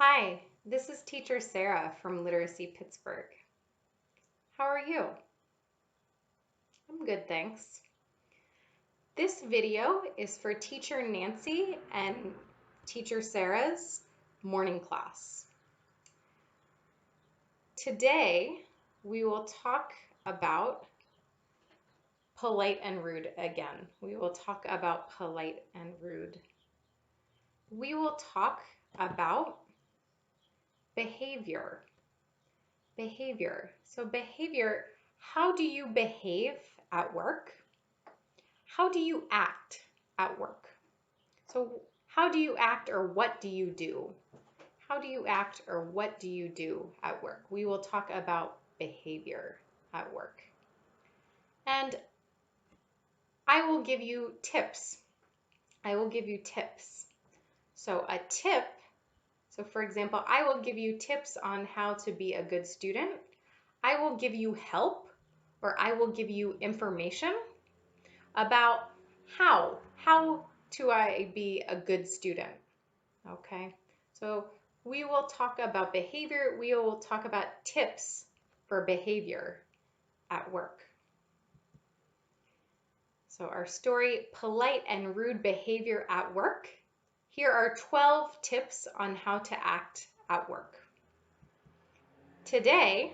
Hi, this is teacher Sara from Literacy Pittsburgh. How are you? I'm good, thanks. This video is for teacher Nancy and teacher Sara's morning class. Today, we will talk about polite and rude again. We will talk about polite and rude. We will talk about behavior. So behavior, how do you behave at work? How do you act at work? So how do you act or what do you do? How do you act or what do you do at work? We will talk about behavior at work. And I will give you tips. So a tip, so for example, I will give you tips on how to be a good student. I will give you help, or I will give you information about how do I be a good student. Okay, so we will talk about behavior. We will talk about tips for behavior at work. So our story, polite and rude behavior at work. Here are 12 tips on how to act at work. Today,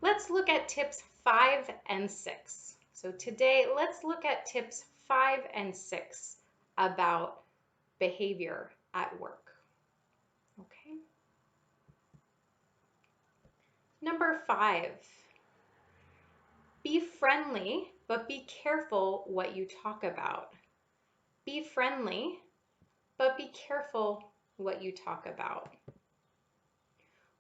let's look at tips 5 and 6. So today, let's look at tips 5 and 6 about behavior at work. Okay. Number 5, be friendly, but be careful what you talk about. Be friendly, but be careful what you talk about.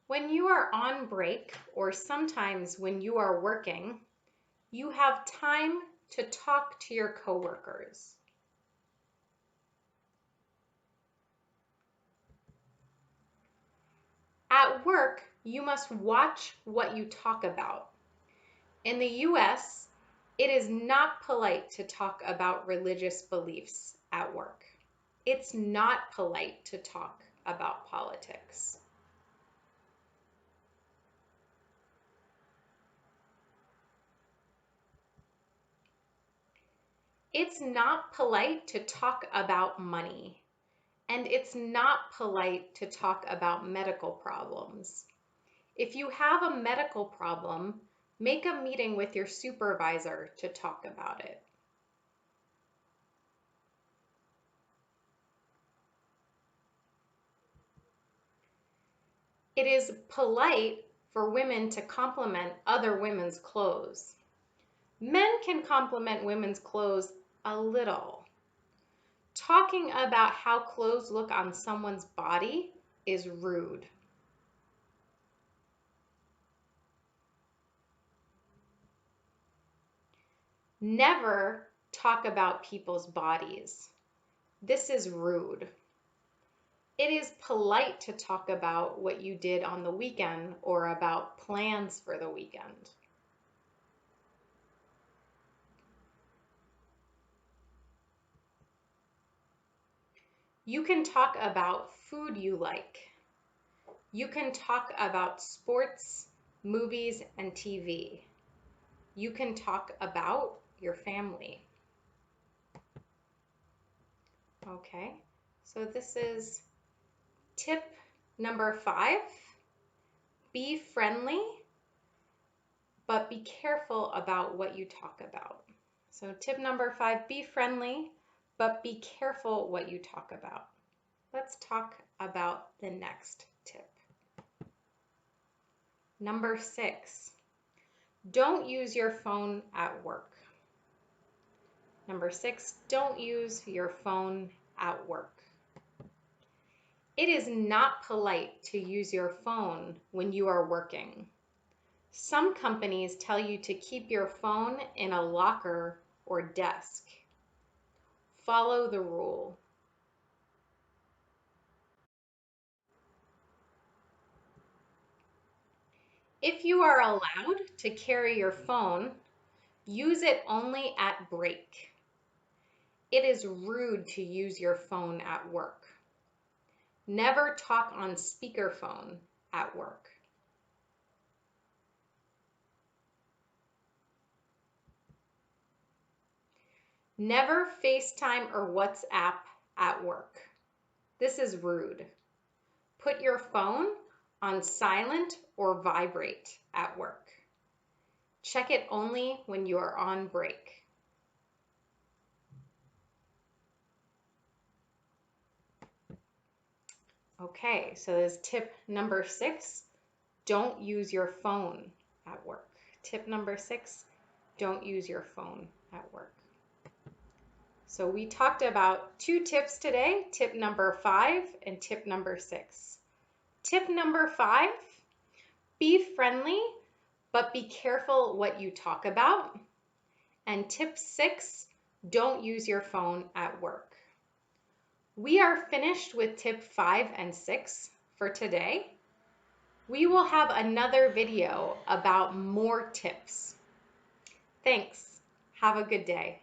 When you are on break, or sometimes when you are working, you have time to talk to your coworkers. At work, you must watch what you talk about. In the US, it is not polite to talk about religious beliefs at work. It's not polite to talk about politics. It's not polite to talk about money, and it's not polite to talk about medical problems. If you have a medical problem, make a meeting with your supervisor to talk about it. It is polite for women to compliment other women's clothes. Men can compliment women's clothes a little. Talking about how clothes look on someone's body is rude. Never talk about people's bodies. This is rude. It is polite to talk about what you did on the weekend or about plans for the weekend. You can talk about food you like. You can talk about sports, movies, and TV. You can talk about your family. Okay, so this is tip number 5. Be friendly, but be careful about what you talk about. So tip number 5, be friendly, but be careful what you talk about. Let's talk about the next tip. Number 6, don't use your phone at work. Number 6, don't use your phone at work. It is not polite to use your phone when you are working. Some companies tell you to keep your phone in a locker or desk. Follow the rule. If you are allowed to carry your phone, use it only at break. It is rude to use your phone at work. Never talk on speakerphone at work. Never FaceTime or WhatsApp at work. This is rude. Put your phone on silent or vibrate at work. Check it only when you are on break. Okay, so this is tip number 6. Don't use your phone at work. Tip number 6, don't use your phone at work. So we talked about 2 tips today, tip number 5 and tip number 6. Tip number 5, be friendly, but be careful what you talk about. And tip 6, don't use your phone at work. We are finished with tip 5 and 6 for today. We will have another video about more tips. Thanks. Have a good day.